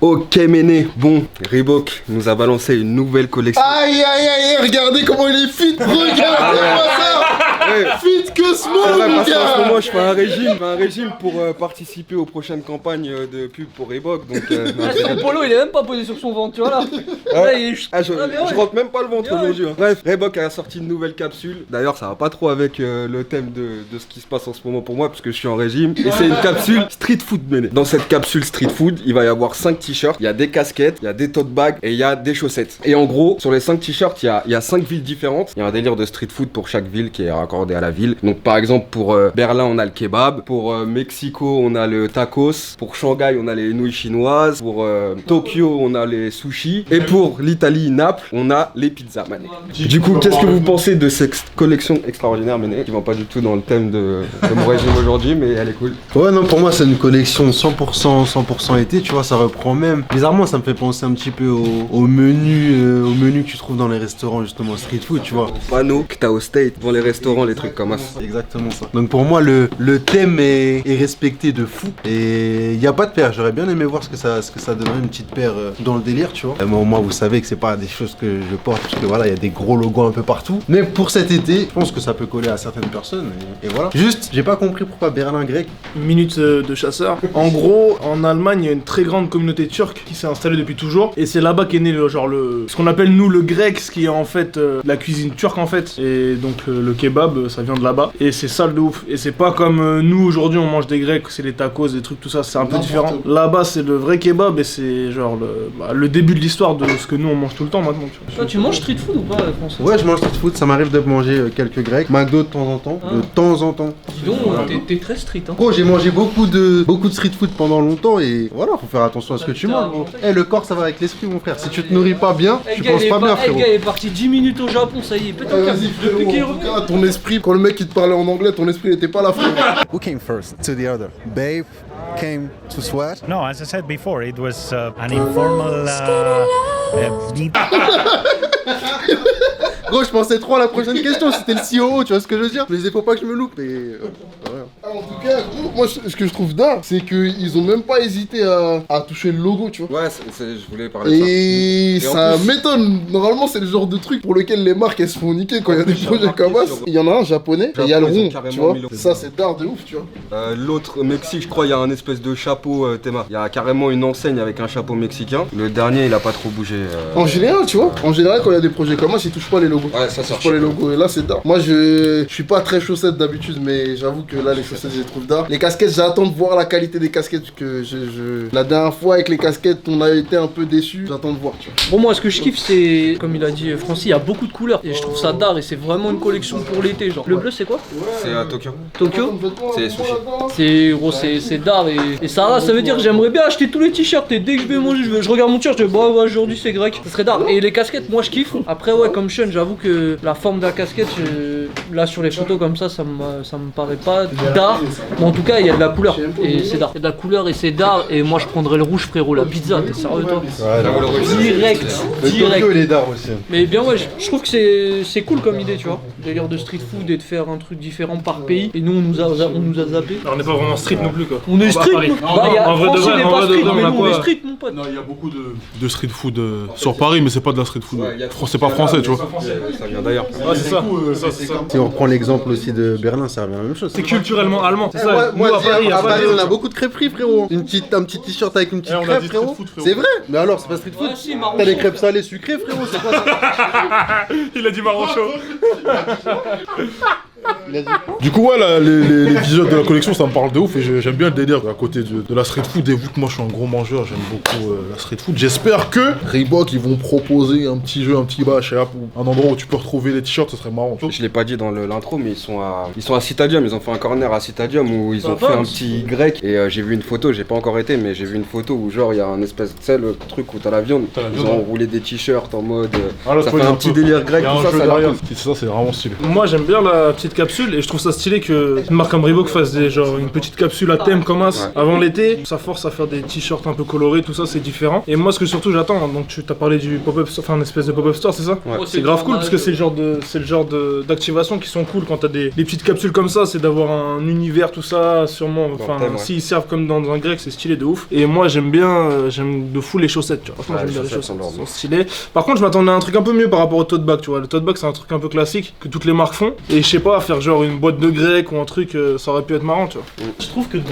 Ok Méné, bon, Reebok nous a balancé une nouvelle collection. Aïe aïe aïe, regardez comment il est fit, regardez-moi ça. Ouais. Fit que small, Ouais, mon parce qu'en ce gars. moment je fais un régime pour participer aux prochaines campagnes de pub pour Reebok. Donc, non, Son polo il est même pas posé sur son ventre, tu vois là. Ouais. Là, il est... Ah, je rentre même pas le ventre Ouais. aujourd'hui. Hein. Bref, Reebok a sorti une nouvelle capsule. D'ailleurs, ça va pas trop avec le thème de ce qui se passe en ce moment pour moi, parce que je suis en régime. Et c'est une capsule street food, Méné. Dans cette capsule street food, il va y avoir 5 t-shirts, il y a des casquettes, il y a des tote bags et il y a des chaussettes. Et en gros, sur les 5 t-shirts, il y a 5 villes différentes. Il y a un délire de street food pour chaque ville qui est raccordé à la ville. Donc, par exemple, pour Berlin, on a le kebab. Pour Mexico, on a le tacos. Pour Shanghai, on a les nouilles chinoises. Pour Tokyo, on a les sushis. Et pour l'Italie, Naples, on a les pizzas, Mané. Du coup, qu'est-ce que vous pensez de cette collection extraordinaire, Méné, qui va pas du tout dans le thème de mon régime aujourd'hui, mais elle est cool. Ouais, non, pour moi, c'est une collection 100% été, tu vois, ça reprend même. Bizarrement, ça me fait penser un petit peu au menu que tu trouves dans les restaurants, justement, street food, tu vois. Panneau que t'as au State, dans les restaurants, les trucs comme ça. C'est exactement ça. Donc pour moi, le thème est respecté de fou. Et il n'y a pas de paire. J'aurais bien aimé voir ce que ça donnerait, une petite paire dans le délire, tu vois. Moi, vous savez que c'est pas des choses que je porte, parce que voilà, il y a des gros logos un peu partout. Mais pour cet été, je pense que ça peut coller à certaines personnes. Et voilà. Juste, j'ai pas compris pourquoi Berlin grec. Minute de chasseur. En gros, en Allemagne, il y a une très grande communauté turque qui s'est installée depuis toujours. Et c'est là-bas qu'est né ce qu'on appelle nous le grec, ce qui est en fait la cuisine turque en fait. Et donc le kebab, ça vient de là-bas. Et c'est sale de ouf. Et c'est pas comme nous aujourd'hui, on mange des grecs, c'est les tacos, des trucs, tout ça, c'est un peu différent. Là-bas, c'est le vrai kebab et c'est genre le début de l'histoire de ce que nous on mange tout le temps maintenant. Tu vois. Toi, tu manges street food ou pas, François? Ouais, je mange street food, ça m'arrive de manger quelques grecs. McDo de temps en temps. Ah. De temps en temps. Dis donc, t'es très street hein. Gros, j'ai mangé beaucoup de street food pendant longtemps et voilà, faut faire attention à ce que tu manges. Gros. Eh, le corps ça va avec l'esprit, mon frère. Si tu te nourris pas bien, tu penses pas bien, Le frérot. gars est parti 10 minutes au Japon, ça y est, peut-être Vas-y, frérot, depuis qu'il est en tout revenu. cas, ton esprit, quand le mec il te parlait en anglais, ton esprit n'était pas là, frérot. Who came first to the other? Babe came to sweat? No, as I said before, it was an informal meet. Gros, je pensais trop à la prochaine question, c'était le COO, tu vois ce que je veux dire? Mais il faut pas que je me loupe et... voilà. En tout cas, gros, moi ce que je trouve dingue, c'est qu'ils ont même pas hésité à toucher le logo, tu vois. Ouais, je voulais parler de ça. Et ça en plus- m'étonne. Normalement, c'est le genre de truc pour lequel les marques elles se font niquer quand il y a des projets comme ça. Il y en a un japonais et il y a le Ils ont rond, carrément tu vois. mis le- Ça, c'est d'art de ouf, tu vois. L'autre Mexique, je crois, il y a un espèce de chapeau Théma. Il y a carrément une enseigne avec un chapeau mexicain. Le dernier, il a pas trop bougé. En général, tu vois, en général, quand il y a des projets comme ça, ils touchent pas les logos. Ouais, ça Ils sort. touchent pas les logos. Et là, c'est d'art. Moi, je suis pas très chaussettes d'habitude, mais j'avoue que là, les chaussettes, je les trouve d'art. Les casquettes, j'attends de voir la qualité des casquettes. Parce que la dernière fois, avec les casquettes, on a été un peu déçus. J'attends de voir, tu vois. Bon, moi, ce que je kiffe, c'est, comme il a dit Francis, il y a beaucoup de couleurs. Et je trouve ça d'art et c'est vraiment une collection pour l'été. Genre, le bleu, c'est quoi? C'est à Tokyo. Tokyo? C'est les sushis. C'est gros, c'est d'art et Sarah, ça veut dire que j'aimerais bien acheter tous les t-shirts et dès que je vais manger, je regarde mon t-shirt, je dis bah ouais, aujourd'hui c'est grec, ça serait d'art. Et les casquettes, moi je kiffe. Après ouais, comme Sean, j'avoue que la forme de la casquette, là sur les photos comme ça me paraît pas d'art. Mais en tout cas, il y a de la couleur et c'est d'art. Il y a de la couleur et c'est d'art et moi je prendrais le rouge frérot, la pizza, t'es sérieux toi? Direct, Le direct. Tokyo, il est d'art aussi. Mais bien ouais, je trouve que c'est cool comme idée, tu vois. Délire de street food et de faire un truc différent par pays. Et nous on nous a zappé. Alors, on n'est pas vraiment street non plus quoi. On est street, Paris. nous. Bah, y a En vrai de Francis, vrai, il est en pas vrai de street, vrai, mais on a nous on est quoi street, mon pote. Non, il y a beaucoup de street food sur Paris, mais c'est pas de la street food. C'est pas français, tu vois. Ça vient d'ailleurs. Ouais, c'est ça. C'est ça. Si on reprend l'exemple aussi de Berlin, ça revient à la même chose. C'est culturellement allemand, c'est Eh, ça. moi, Nous, à Paris, y a à pas Paris, de- on a beaucoup de crêperies, frérot. Un petit t-shirt avec une petite Eh, on a crêpe, dit street frérot. food, frérot. C'est vrai. Mais alors, c'est pas street food. Ouais, si, marron T'as les chaud. crêpes salées sucrées, frérot. C'est quoi ça? Il a dit marron chaud. Il a dit. Du coup, ouais, les visuels de la collection, ça me parle de ouf et j'aime bien le délire à côté de la street food. Et vu que moi je suis un gros mangeur, j'aime beaucoup la street food. J'espère que Reebok ils vont proposer un petit jeu, un petit bash, ou un endroit où tu peux retrouver les t-shirts, ça serait marrant. Tu vois. Je l'ai pas dit dans l'intro, mais ils sont à Citadium. Ils ont fait un corner à Citadium où ils ont fait un petit grec. Et j'ai vu une photo, j'ai pas encore été, mais j'ai vu une photo où genre il y a un espèce, tu sais, le truc où t'as la viande. T'as la Ils viande, ont ouais. roulé des t-shirts en mode. Ah, là, ça tu vois, fait il y a un petit peu- délire grec, il y a tout un ça, jeu ça a l'air derrière. cool. Ça, c'est vraiment stylé. Moi j'aime bien la petite cette capsule et je trouve ça stylé que une marque comme Reebok fasse genre une petite capsule à thème comme As avant l'été. Ça force à faire des t-shirts un peu colorés, tout ça c'est différent. Et moi ce que surtout j'attends, donc tu t'as parlé du pop-up, enfin une espèce de pop-up store, c'est ça? C'est grave cool parce que c'est le genre d'activation qui sont cool quand t'as des petites capsules comme ça, c'est d'avoir un univers tout ça sûrement. Enfin s'ils servent comme dans un grec c'est stylé de ouf. Et moi j'aime de fou les chaussettes, tu vois. Franchement j'aime bien les chaussettes, elles sont stylées. Par contre je m'attendais à un truc un peu mieux par rapport au tote bag, tu vois. Le tote bag c'est un truc un peu classique que toutes les marques font. Et je sais pas, faire genre une boîte de grec ou un truc, ça aurait pu être marrant, tu vois. Je trouve que de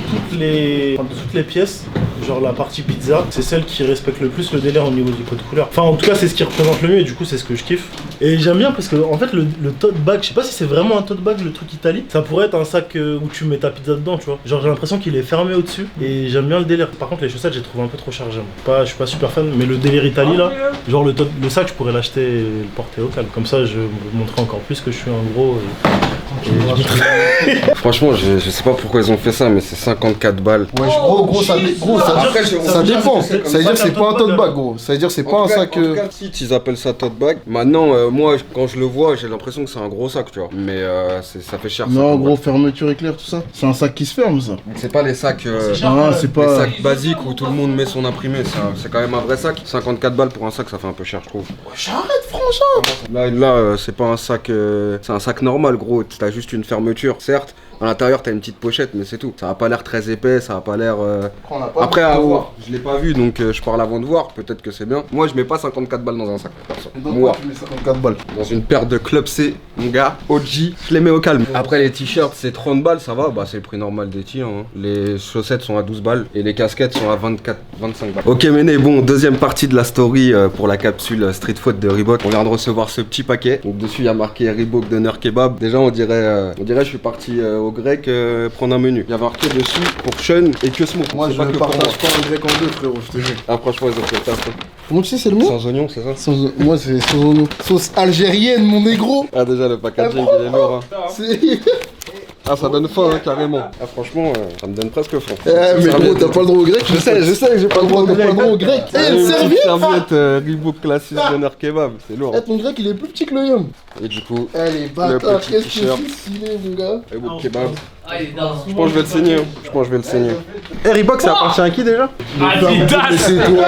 toutes les pièces, genre la partie pizza, c'est celle qui respecte le plus le délire au niveau du code couleur. Enfin en tout cas c'est ce qui représente le mieux et du coup c'est ce que je kiffe. Et j'aime bien parce que en fait le tote bag, je sais pas si c'est vraiment un tote bag le truc Italie, ça pourrait être un sac où tu mets ta pizza dedans, tu vois. Genre j'ai l'impression qu'il est fermé au-dessus et j'aime bien le délire. Par contre les chaussettes j'ai trouvé un peu trop chargé. Je suis pas super fan, mais le délire Italie là, genre le sac je pourrais l'acheter et le porter au calme. Comme ça je montrerai encore plus que je suis un gros Franchement, je sais pas pourquoi ils ont fait ça, mais c'est 54 balles. Ouais, gros, ça dépend. Ça veut dire que c'est pas un tote bag, gros. Ça veut dire que c'est pas un sac. En tout cas, si ils appellent ça tote bag, maintenant, moi, quand je le vois, j'ai l'impression que c'est un gros sac, tu vois. Mais ça fait cher. Non, gros, fermeture éclair, tout ça. C'est un sac qui se ferme, ça. C'est pas les sacs. C'est pas. Les sacs basiques où tout le monde met son imprimé. C'est quand même un vrai sac. 54 balles pour un sac, ça fait un peu cher, je trouve. J'arrête, franchement. Là, c'est pas un sac. C'est un sac normal, gros. T'as juste une fermeture, certes. À l'intérieur, t'as une petite pochette, mais c'est tout. Ça a pas l'air très épais, ça a pas l'air. Après, à voir. Je l'ai pas vu, donc je parle avant de voir. Peut-être que c'est bien. Moi, je mets pas 54 balles dans un sac. Moi, tu mets 54 balles. dans une paire de Club C, mon gars, OG, je les mets au calme. Après, les t-shirts, c'est 30 balles, ça va. Bah, c'est le prix normal des t-shirts. Hein. Les chaussettes sont à 12 balles et les casquettes sont à 25 balles. Ok, Méné, bon, deuxième partie de la story pour la capsule Street Food de Reebok. On vient de recevoir ce petit paquet. Donc, dessus, il y a marqué Reebok Doner Kebab. Déjà, on dirait je suis parti au grec prendre un menu. Il y avait marqué dessus pour Sean et que Smoke. Moi, je partage pas un grec en deux, frérot, je te jure. Ah, franchement, ils ont fait ça. Comment tu sais, c'est le mot? Sans oignon, c'est ça? Moi, c'est sans oignon. Sauce algérienne, mon négro. Ah, déjà, le packaging, il est lourd. Hein. Ah, ça donne faim, hein, carrément. Ah, franchement, ça me donne presque faim. Mais gros, t'as pas le droit au grec? Je sais, j'ai pas le droit au grec. Une petite serviette Reebok classique Doner Kebab, c'est lourd. Ton grec, il est plus petit que le yum. Et du coup, les bâtards, qu'est-ce que je suis stylé, mon gars. Reebok Kebab. Je pense que je vais le saigner. Reebok, ça appartient à qui déjà? Adidas. C'est toi.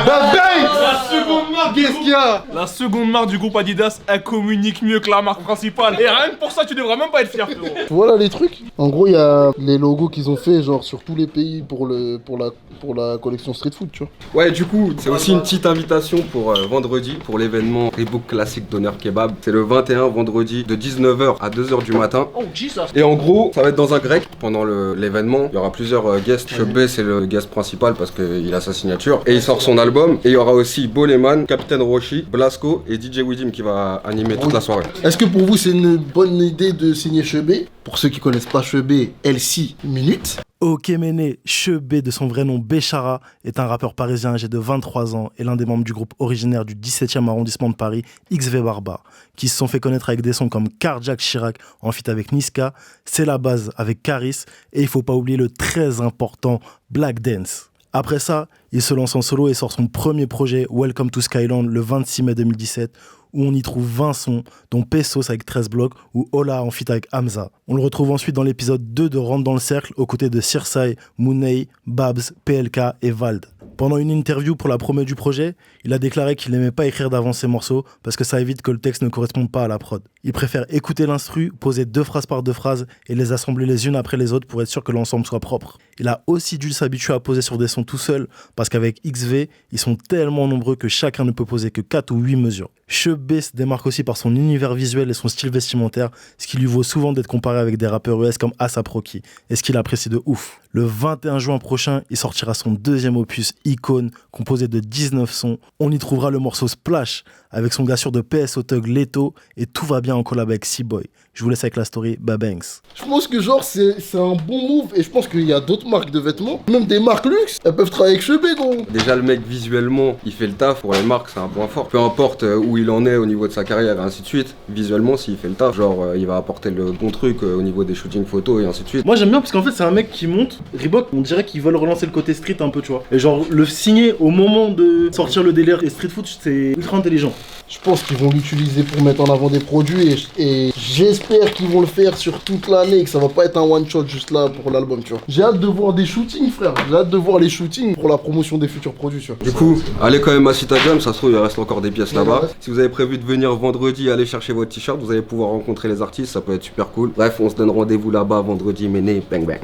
La seconde marque, qu'est-ce qu'il y a? La seconde marque du groupe Adidas, elle communique mieux que la marque principale. Et rien que pour ça, tu devrais même pas être fier, frérot. Voilà les trucs. En gros, il y a les logos qu'ils ont fait genre sur tous les pays pour la collection Street Food, tu vois. Ouais, du coup, c'est aussi une petite invitation pour vendredi, pour l'événement Reebok Classic Doner Kebab. C'est le 21 vendredi de 19h à 2h du matin. Oh Jesus. Et en gros, ça va être dans un grec pendant l'événement. Il y aura plusieurs guests. Chebé, c'est le guest principal parce qu'il a sa signature. Et il sort son album. Et il y aura aussi Boleman, Captain Roshi, Blasco et DJ Widim qui va animer toute la soirée. Est-ce que pour vous, c'est une bonne idée de signer Chebé? Pour ceux qui connaissent pas Chebé, LC Minute. Ok Méné, Chebé de son vrai nom Béchara, est un rappeur parisien âgé de 23 ans et l'un des membres du groupe originaire du 17e arrondissement de Paris, XV Barba, qui se sont fait connaître avec des sons comme Carjack Chirac en feat avec Niska, C'est la base avec Caris et il faut pas oublier le très important Black Dance. Après ça, il se lance en solo et sort son premier projet Welcome to Skyland le 26 mai 2017 où on y trouve 20 sons, dont Pesos avec 13 blocs ou Ola en feat avec Hamza. On le retrouve ensuite dans l'épisode 2 de Rentre dans le Cercle aux côtés de Sirsai, Mounei, Babs, PLK et Vald. Pendant une interview pour la promo du projet, il a déclaré qu'il n'aimait pas écrire d'avance ses morceaux parce que ça évite que le texte ne corresponde pas à la prod. Il préfère écouter l'instru, poser 2 phrases par 2 phrases et les assembler les unes après les autres pour être sûr que l'ensemble soit propre. Il a aussi dû s'habituer à poser sur des sons tout seul parce qu'avec XV, ils sont tellement nombreux que chacun ne peut poser que 4 ou 8 mesures. Chebé se démarque aussi par son univers visuel et son style vestimentaire, ce qui lui vaut souvent d'être comparé avec des rappeurs US comme A$AP Rocky, et ce qu'il apprécie de ouf. Le 21 juin prochain, il sortira son deuxième opus, Icône, composé de 19 sons. On y trouvera le morceau Splash, avec son gars sûr de PSO Thug Leto, et Tout va bien en collab avec C-Boy. Je vous laisse avec la story Babanks. Je pense que genre c'est un bon move et je pense qu'il y a d'autres marques de vêtements, même des marques luxe, elles peuvent travailler avec Chebé, gros. Déjà le mec visuellement, il fait le taf pour les marques, c'est un point fort. Peu importe où il en est au niveau de sa carrière et ainsi de suite, visuellement s'il fait le taf, genre il va apporter le bon truc au niveau des shootings photos et ainsi de suite. Moi j'aime bien parce qu'en fait c'est un mec qui monte, Reebok, on dirait qu'ils veulent relancer le côté street un peu, tu vois. Et genre le signer au moment de sortir le délire et street foot, c'est ultra intelligent. Je pense qu'ils vont l'utiliser pour mettre en avant des produits et j'espère qu'ils vont le faire sur toute l'année et que ça va pas être un one shot juste là pour l'album, tu vois. J'ai hâte de voir des shootings, frère. J'ai hâte de voir les shootings pour la promotion des futurs produits, tu vois. Du coup, allez quand même à Cita Jam, ça se trouve il reste encore des pièces là-bas. Si vous avez prévu de venir vendredi aller chercher votre t-shirt, vous allez pouvoir rencontrer les artistes, ça peut être super cool. Bref, on se donne rendez-vous là-bas vendredi, Méné, bang bang.